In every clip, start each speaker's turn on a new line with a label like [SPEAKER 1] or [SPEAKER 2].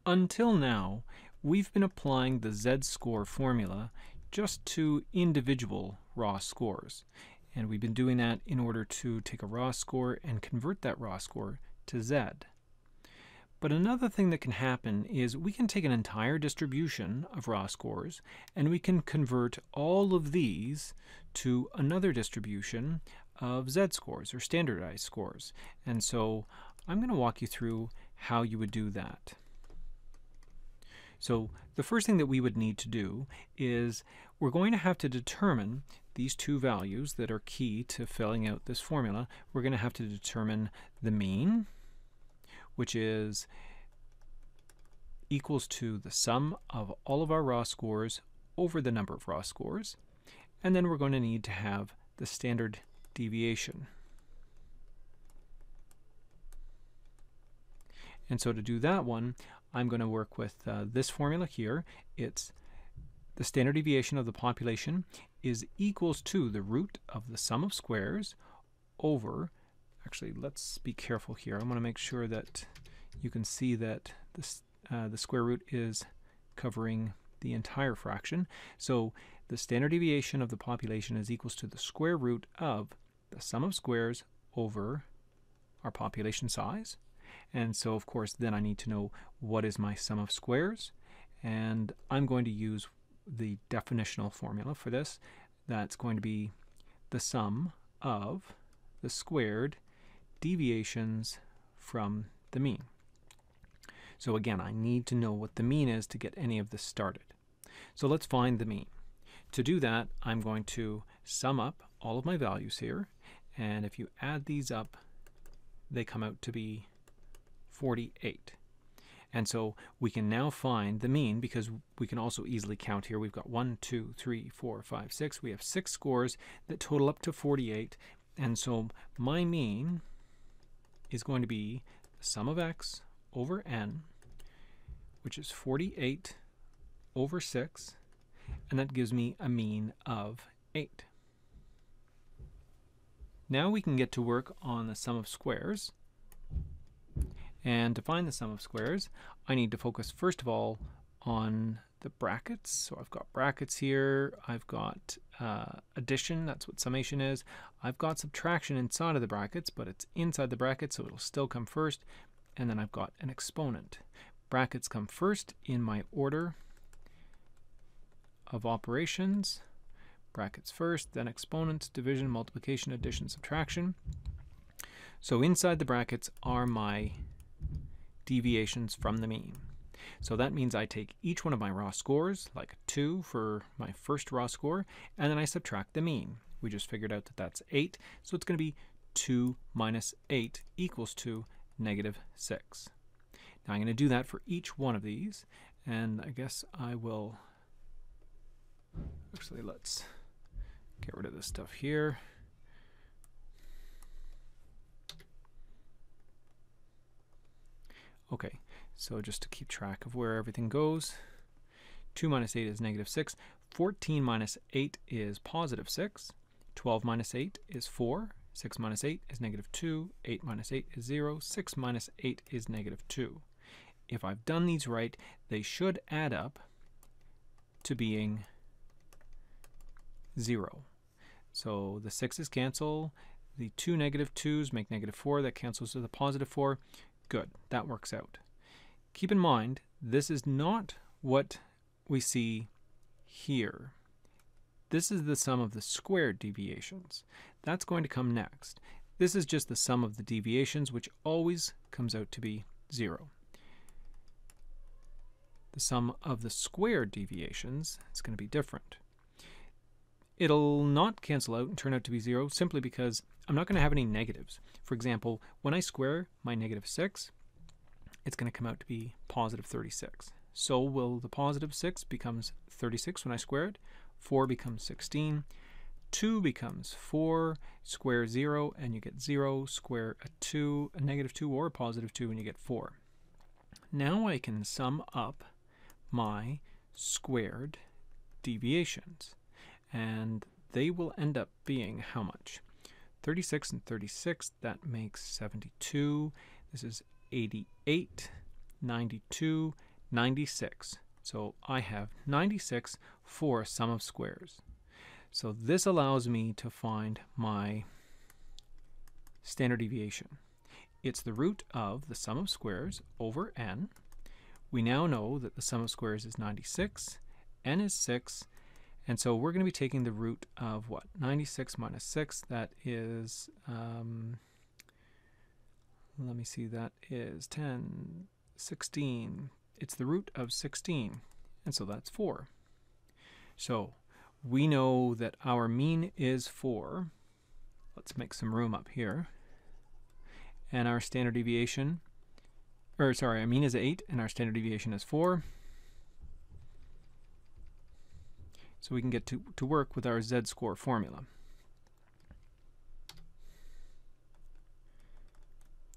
[SPEAKER 1] Until now, we've been applying the z-score formula just to individual raw scores. And we've been doing that in order to take a raw score and convert that raw score to z. But another thing that can happen is we can take an entire distribution of raw scores and we can convert all of these to another distribution of z-scores or standardized scores. And so I'm going to walk you through how you would do that. So the first thing that we would need to do is we're going to have to determine these two values that are key to filling out this formula. We're going to have to determine the mean, which is equals to the sum of all of our raw scores over the number of raw scores. And then we're going to need to have the standard deviation. And so to do that one, I'm going to work with this formula here. It's the standard deviation of the population is equals to the root of the sum of squares over, actually let's be careful here. I want to make sure that you can see that this, the square root is covering the entire fraction. So the standard deviation of the population is equals to the square root of the sum of squares over our population size. And so of course then I need to know what is my sum of squares, and I'm going to use the definitional formula for this. That's going to be the sum of the squared deviations from the mean. So again, I need to know what the mean is to get any of this started. So let's find the mean. To do that, I'm going to sum up all of my values here, and if you add these up, they come out to be 48. And so we can now find the mean because we can also easily count here. We've got 1, 2, 3, 4, 5, 6. We have 6 scores that total up to 48. And so my mean is going to be the sum of x over n, which is 48 over 6. And that gives me a mean of 8. Now we can get to work on the sum of squares. And to find the sum of squares, I need to focus first of all on the brackets. So I've got brackets here, I've got addition, that's what summation is. I've got subtraction inside of the brackets, but it's inside the brackets, so it'll still come first. And then I've got an exponent. Brackets come first in my order of operations. Brackets first, then exponents, division, multiplication, addition, subtraction. So inside the brackets are my deviations from the mean. So that means I take each one of my raw scores, like 2 for my first raw score, and then I subtract the mean. We just figured out that that's 8, so it's going to be 2 minus 8 equals to negative 6. Now I'm going to do that for each one of these, and I guess I will, actually let's get rid of this stuff here. Okay, so just to keep track of where everything goes, 2 minus 8 is negative 6, 14 minus 8 is positive 6, 12 minus 8 is 4, 6 minus 8 is negative 2, 8 minus 8 is 0, 6 minus 8 is negative 2. If I've done these right, they should add up to being 0. So the 6's cancel, the 2 negative 2's make negative 4, that cancels to the positive 4. Good, that works out. Keep in mind, this is not what we see here. This is the sum of the squared deviations. That's going to come next. This is just the sum of the deviations, which always comes out to be 0. The sum of the squared deviations is going to be different. It'll not cancel out and turn out to be 0 simply because I'm not going to have any negatives. For example, when I square my negative 6, it's going to come out to be positive 36. So will the positive 6 becomes 36 when I square it, 4 becomes 16, 2 becomes 4, square 0 and you get 0, square a 2, a negative 2 or a positive 2 and you get 4. Now I can sum up my squared deviations, and they will end up being how much? 36 and 36, that makes 72. This is 88, 92, 96. So I have 96 for a sum of squares. So this allows me to find my standard deviation. It's the root of the sum of squares over n. We now know that the sum of squares is 96, n is 6, and so we're going to be taking the root of what? 96 minus 6, that is, let me see, that is 10, 16. It's the root of 16, and so that's 4. So we know that our mean is 4. Let's make some room up here. And our standard deviation, or sorry, our mean is 8 and our standard deviation is 4. So we can get to work with our z-score formula.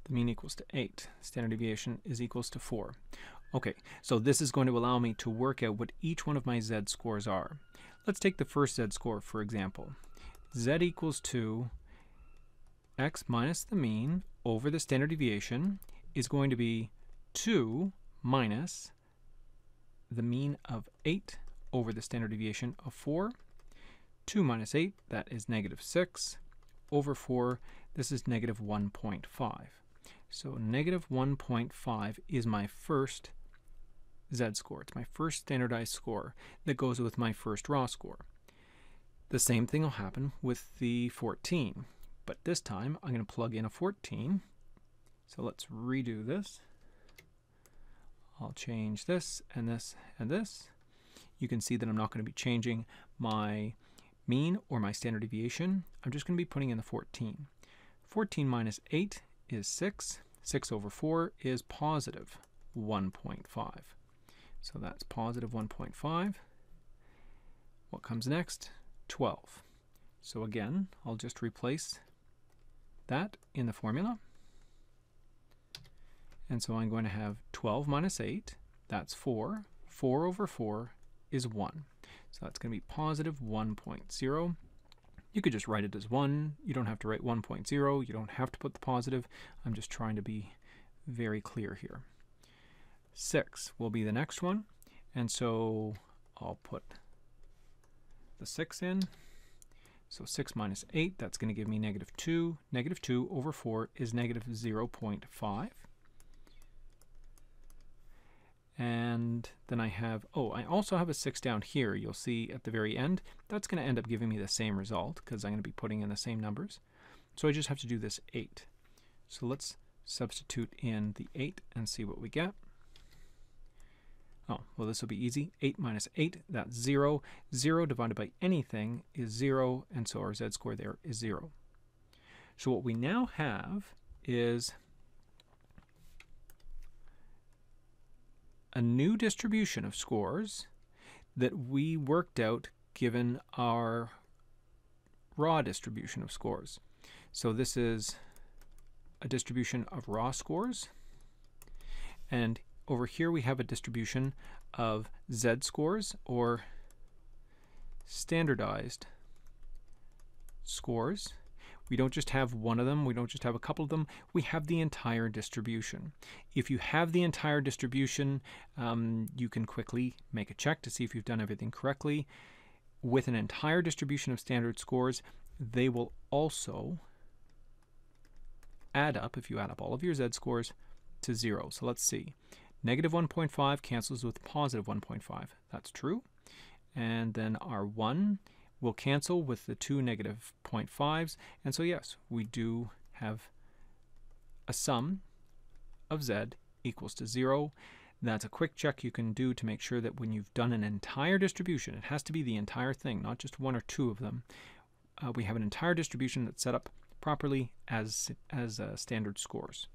[SPEAKER 1] The mean equals to 8. Standard deviation is equals to 4. Okay, so this is going to allow me to work out what each one of my z-scores are. Let's take the first z-score, for example. Z equals to x minus the mean over the standard deviation is going to be 2 minus the mean of 8 over the standard deviation of 4. 2 minus 8, that is negative 6. Over 4, this is negative 1.5. So negative 1.5 is my first z-score. It's my first standardized score that goes with my first raw score. The same thing will happen with the 14. But this time, I'm going to plug in a 14. So let's redo this. I'll change this and this and this. You can see that I'm not going to be changing my mean or my standard deviation. I'm just going to be putting in the 14. 14 minus 8 is 6. 6 over 4 is positive 1.5. So that's positive 1.5. What comes next? 12. So again, I'll just replace that in the formula. And so I'm going to have 12 minus 8, that's 4. 4 over 4 is 1. So that's going to be positive 1.0. You could just write it as 1. You don't have to write 1.0. You don't have to put the positive. I'm just trying to be very clear here. 6 will be the next one. And so I'll put the 6 in. So 6 minus 8, that's going to give me negative 2. Negative 2 over 4 is negative 0.5. And then I have, I also have a 6 down here. You'll see at the very end, that's going to end up giving me the same result because I'm going to be putting in the same numbers. So I just have to do this 8. So let's substitute in the 8 and see what we get. Oh, well, this will be easy. 8 minus 8, that's 0. 0 divided by anything is 0, and so our z-score there is 0. So what we now have is a new distribution of scores that we worked out given our raw distribution of scores. So this is a distribution of raw scores, and over here we have a distribution of z-scores or standardized scores. We don't just have one of them, we don't just have a couple of them, we have the entire distribution. If you have the entire distribution, you can quickly make a check to see if you've done everything correctly. With an entire distribution of standard scores, they will also add up, if you add up all of your z-scores, to 0. So let's see. Negative 1.5 cancels with positive 1.5. That's true. And then our 1 will cancel with the two negative 0.5s. And so yes, we do have a sum of z equals to 0. That's a quick check you can do to make sure that when you've done an entire distribution, it has to be the entire thing, not just one or two of them. We have an entire distribution that's set up properly as standard scores.